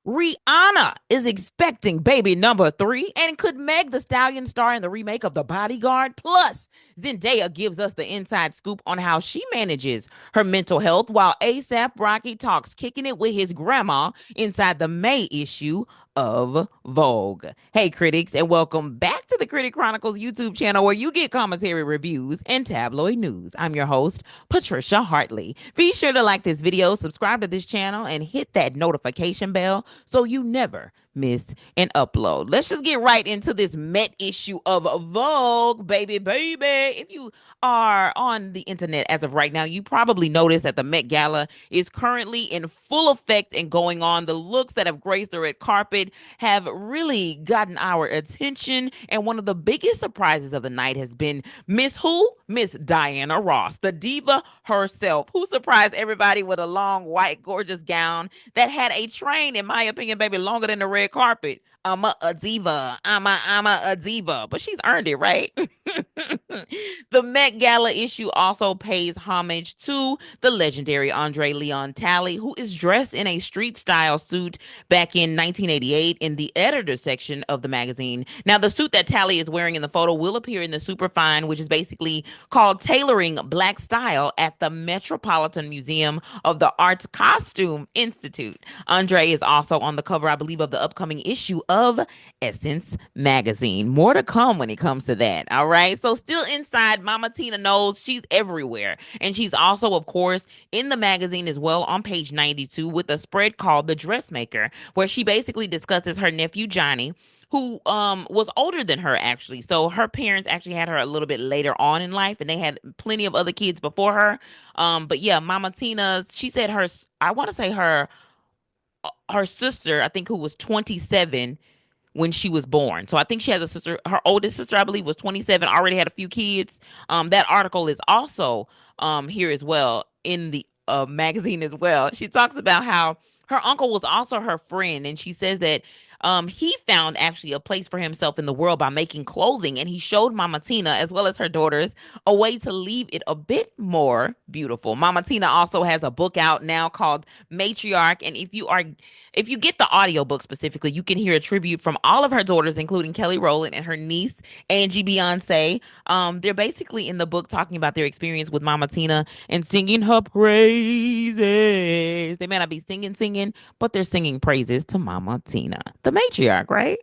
Rihanna is expecting baby number three, and could Meg the Stallion star in the remake of The Bodyguard? Plus, Zendaya gives us the inside scoop on how she manages her mental health, while ASAP Rocky talks kicking it with his grandma inside the May issue of Vogue. Hey, critics, and welcome back to the Critic Chronicles YouTube channel where you get commentary, reviews, and tabloid news. I'm your host, Patricia Hartley. Be sure to like this video, subscribe to this channel, and hit that notification bell so you never miss an upload. Let's just get right into this Met issue of Vogue, baby, baby. If you are on the internet as of right now, you probably noticed that the Met Gala is currently in full effect and going on. The looks that have graced the red carpet have really gotten our attention, and one of the biggest surprises of the night has been Miss who? Miss Diana Ross, the diva herself, who surprised everybody with a long, white, gorgeous gown that had a train, in my opinion, baby, longer than the red carpet. I'm a diva. I'm a diva. But she's earned it, right? The Met Gala issue also pays homage to the legendary Andre Leon Talley, who is dressed in a street style suit back in 1988 in the editor section of the magazine. Now, the suit that Talley is wearing in the photo will appear in the Superfine, which is basically called Tailoring Black Style at the Metropolitan Museum of the Arts Costume Institute. Andre is also on the cover, I believe, of the upcoming issue of Essence magazine. More to come when it comes to that. All right. So, still inside, Mama Tina Knowles, she's everywhere. And she's also, of course, in the magazine as well on page 92 with a spread called The Dressmaker, where she basically discusses her nephew Johnny, who was older than her actually. So her parents actually had her a little bit later on in life, and they had plenty of other kids before her. But yeah, Mama Tina, she said her, I want to say her sister, I think, who was 27 when she was born. So I think she has a sister. Her oldest sister, I believe, was 27, already had a few kids. That article is also here as well in the magazine as well. She talks about how her uncle was also her friend, and she says that he found actually a place for himself in the world by making clothing, and he showed Mama Tina as well as her daughters a way to leave it a bit more beautiful. Mama Tina also has a book out now called Matriarch, and if you get the audiobook specifically, you can hear a tribute from all of her daughters, including Kelly Rowland and her niece Angie Beyonce. They're basically in the book talking about their experience with Mama Tina and singing her praises. They may not be singing, but they're singing praises to Mama Tina, the matriarch, right?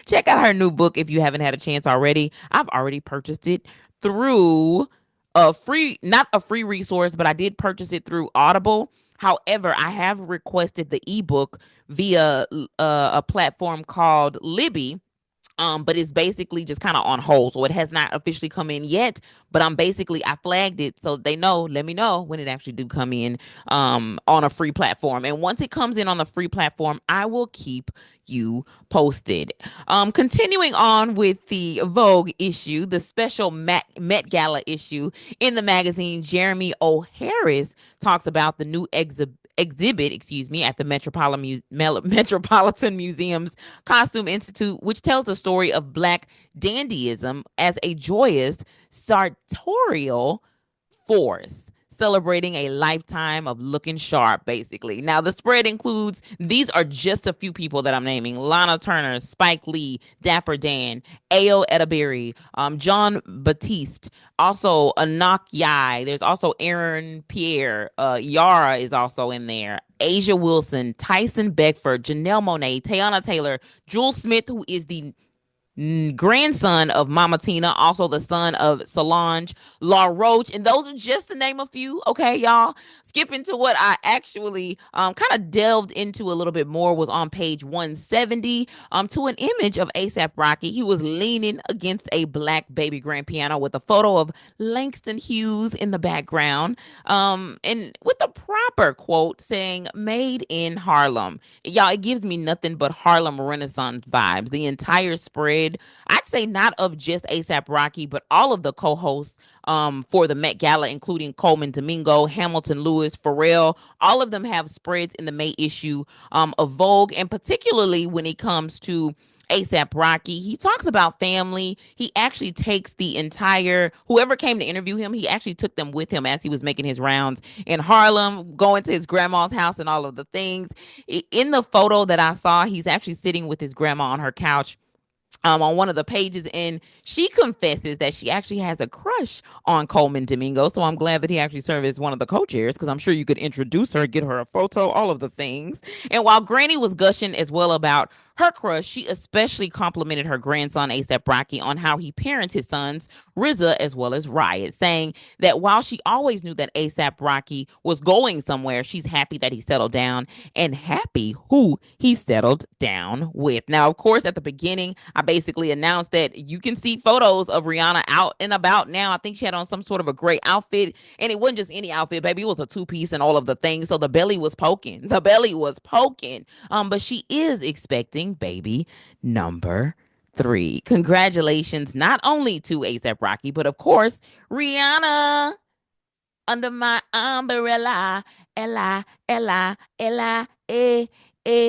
Check out her new book if you haven't had a chance already. I've already purchased it through not a free resource, but I did purchase it through Audible. However, I have requested the ebook via a platform called Libby, but it's basically just kind of on hold. So it has not officially come in yet, but I flagged it so they know, let me know when it actually do come in on a free platform. And once it comes in on the free platform, I will keep you posted. Continuing on with the Vogue issue, the special Met Gala issue in the magazine, Jeremy O'Harris talks about the new exhibit, at the Metropolitan Museum's Costume Institute, which tells the story of Black dandyism as a joyous sartorial force, celebrating a lifetime of looking sharp, basically. Now, the spread includes, these are just a few people that I'm naming: Lana Turner, Spike Lee, Dapper Dan, Ayo Edebiri, John Batiste, also Anak Yai. There's also Aaron Pierre. Yara is also in there. Asia Wilson, Tyson Beckford, Janelle Monáe, Teyana Taylor, Jules Smith, who is the grandson of Mama Tina, also the son of Solange, La Roche, and those are just to name a few. Okay, y'all. Skipping to what I actually kind of delved into a little bit more was on page 170 to an image of ASAP Rocky. He was leaning against a black baby grand piano with a photo of Langston Hughes in the background, and with a proper quote saying "Made in Harlem." Y'all, it gives me nothing but Harlem Renaissance vibes. The entire spread, I'd say, not of just ASAP Rocky, but all of the co-hosts for the Met Gala, including Coleman Domingo, Hamilton Lewis, Pharrell. All of them have spreads in the May issue of Vogue, and particularly when it comes to ASAP Rocky. He talks about family. He actually takes the entire, whoever came to interview him, he actually took them with him as he was making his rounds in Harlem, going to his grandma's house and all of the things. In the photo that I saw, he's actually sitting with his grandma on her couch on one of the pages, and she confesses that she actually has a crush on Coleman Domingo. So I'm glad that he actually served as one of the co-chairs, because I'm sure you could introduce her, get her a photo, all of the things. And while Granny was gushing as well about her crush, she especially complimented her grandson ASAP Rocky on how he parents his sons RZA as well as Riot, saying that while she always knew that ASAP Rocky was going somewhere, she's happy that he settled down and happy who he settled down with. Now, of course, at the beginning, I basically announced that you can see photos of Rihanna out and about now. I think she had on some sort of a gray outfit, and it wasn't just any outfit, baby. It was a two-piece and all of the things. So the belly was poking. The belly was poking. But she is expecting baby number three. Congratulations, not only to ASAP Rocky, but of course, Rihanna under my umbrella. Ella, Ella, Ella, I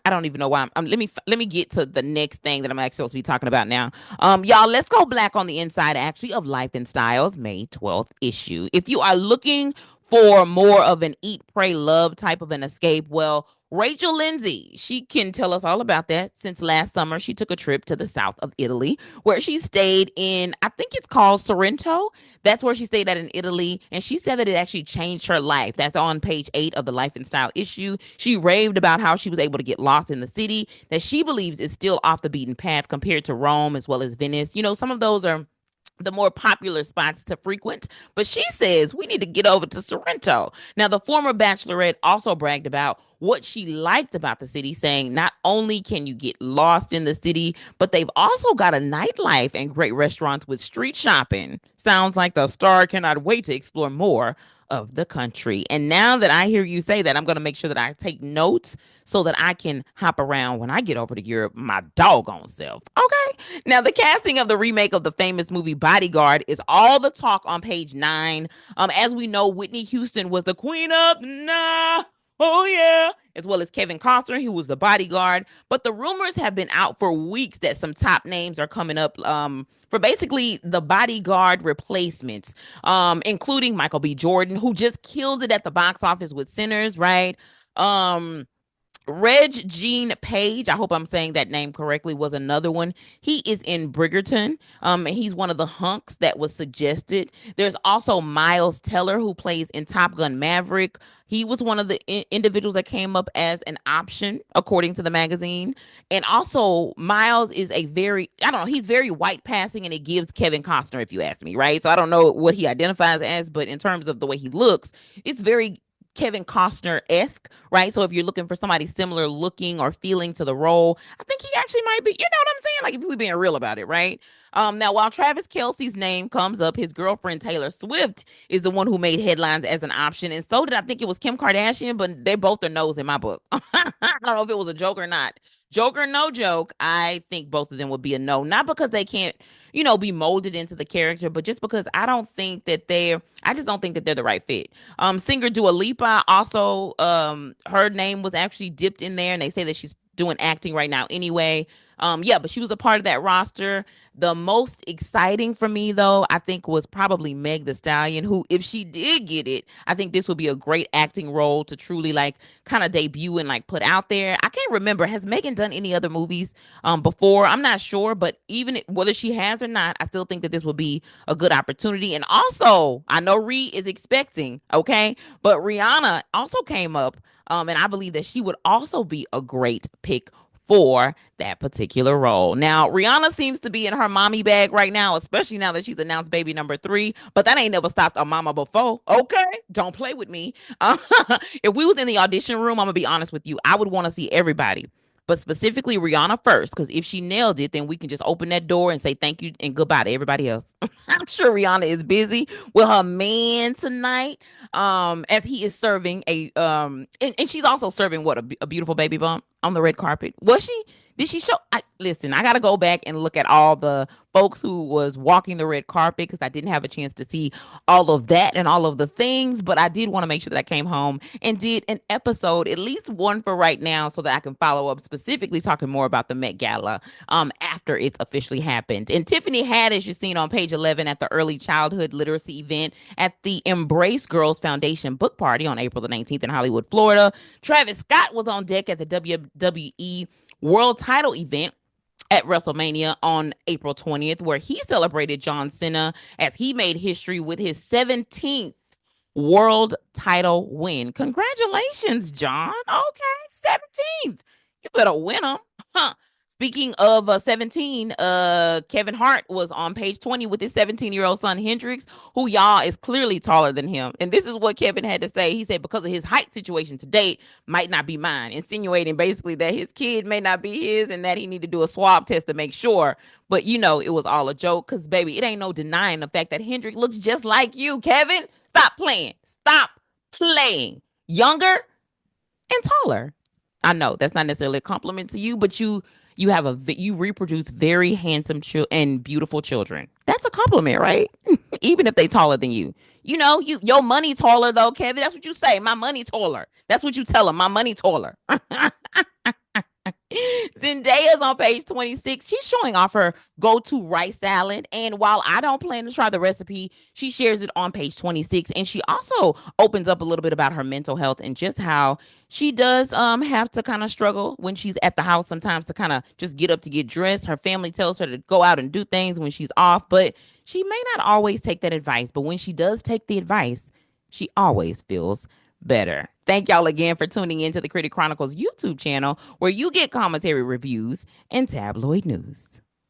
don't even know why let me get to the next thing that I'm actually supposed to be talking about now. Y'all, let's go black on the inside actually of Life and Styles May 12th issue. If you are looking for more of an eat, pray, love type of an escape, well, Rachel Lindsay, she can tell us all about that. Since last summer, she took a trip to the south of Italy where she stayed in, I think it's called Sorrento. That's where she stayed at in Italy. And she said that it actually changed her life. That's on page 8 of the Life and Style issue. She raved about how she was able to get lost in the city that she believes is still off the beaten path compared to Rome as well as Venice. You know, some of those are the more popular spots to frequent. But she says we need to get over to Sorrento. Now, the former bachelorette also bragged about what she liked about the city, saying not only can you get lost in the city, but they've also got a nightlife and great restaurants with street shopping. Sounds like the star cannot wait to explore more of the country. And now that I hear you say that, I'm going to make sure that I take notes so that I can hop around when I get over to Europe, my doggone self. Okay. Now, the casting of the remake of the famous movie Bodyguard is all the talk on page 9. As we know, Whitney Houston was the queen of nah. Oh, yeah. As well as Kevin Costner, who was the bodyguard. But the rumors have been out for weeks that some top names are coming up for basically the bodyguard replacements, including Michael B. Jordan, who just killed it at the box office with Sinners, right? Um, Reg Jean Page, I hope I'm saying that name correctly, was another one. He is in Bridgerton. And he's one of the hunks that was suggested. There's also Miles Teller, who plays in Top Gun Maverick. He was one of the individuals that came up as an option, according to the magazine. And also, Miles is I don't know, he's very white passing, and it gives Kevin Costner, if you ask me, right? So I don't know what he identifies as, but in terms of the way he looks, it's very Kevin Costner esque, right? So if you're looking for somebody similar looking or feeling to the role, I think he actually might be. You know what I'm saying? Like if we're being real about it, right? Now while Travis Kelsey's name comes up, his girlfriend Taylor Swift is the one who made headlines as an option, and so did I think it was Kim Kardashian, but they both are no's in my book. I don't know if it was a joke or not. Joke or no joke, I think both of them would be a no. Not because they can't, be molded into the character, but just because I just don't think that they're the right fit. Singer Dua Lipa also, her name was actually dipped in there, and they say that she's doing acting right now anyway. Yeah, but she was a part of that roster. The most exciting for me, though, I think was probably Meg the Stallion, who, if she did get it, I think this would be a great acting role to truly like kind of debut and like put out there. I can't remember. Has Megan done any other movies before? I'm not sure, but even whether she has or not, I still think that this would be a good opportunity. And also, I know Ree is expecting, okay, but Rihanna also came up, and I believe that she would also be a great pick for that particular role. Now, Rihanna seems to be in her mommy bag right now, especially now that she's announced baby number 3, but that ain't never stopped a mama before. Okay? Don't play with me. If we was in the audition room, I'm going to be honest with you, I would want to see everybody, but specifically Rihanna first, because if she nailed it, then we can just open that door and say thank you and goodbye to everybody else. I'm sure Rihanna is busy with her man tonight, as he is serving and she's also serving what, a beautiful baby bump on the red carpet. Was she? Did she show? Listen, I got to go back and look at all the folks who was walking the red carpet because I didn't have a chance to see all of that and all of the things. But I did want to make sure that I came home and did an episode, at least one for right now, so that I can follow up specifically talking more about the Met Gala after it's officially happened. And Tiffany had, as you've seen on page 11, at the early childhood literacy event at the Embrace Girls Foundation book party on April the 19th in Hollywood, Florida. Travis Scott was on deck at the WWE World Title event at WrestleMania on April 20th, where he celebrated John Cena as he made history with his 17th world title win. Congratulations, John. Okay, 17th. You better win them. Huh. Speaking of 17, Kevin Hart was on page 20 with his 17-year-old son Hendrix, who y'all is clearly taller than him. And this is what Kevin had to say. He said, because of his height situation to date, might not be mine, insinuating basically that his kid may not be his and that he need to do a swab test to make sure. But you know, it was all a joke because, baby, it ain't no denying the fact that Hendrix looks just like you, Kevin. Stop playing. Stop playing. Younger and taller. I know that's not necessarily a compliment to you, but you reproduce very handsome and beautiful children. That's a compliment, right? Even if they taller than you. You know, your money taller though, Kevin. That's what you say. My money taller. That's what you tell them. My money taller. Zendaya's on page 26. She's showing off her go-to rice salad. And while I don't plan to try the recipe, she shares it on page 26. And she also opens up a little bit about her mental health and just how she does have to kind of struggle when she's at the house sometimes to kind of just get up to get dressed. Her family tells her to go out and do things when she's off, but she may not always take that advice. But when she does take the advice, she always feels better. Thank y'all again for tuning in to the Critic Chronicles YouTube channel, where you get commentary, reviews, and tabloid news.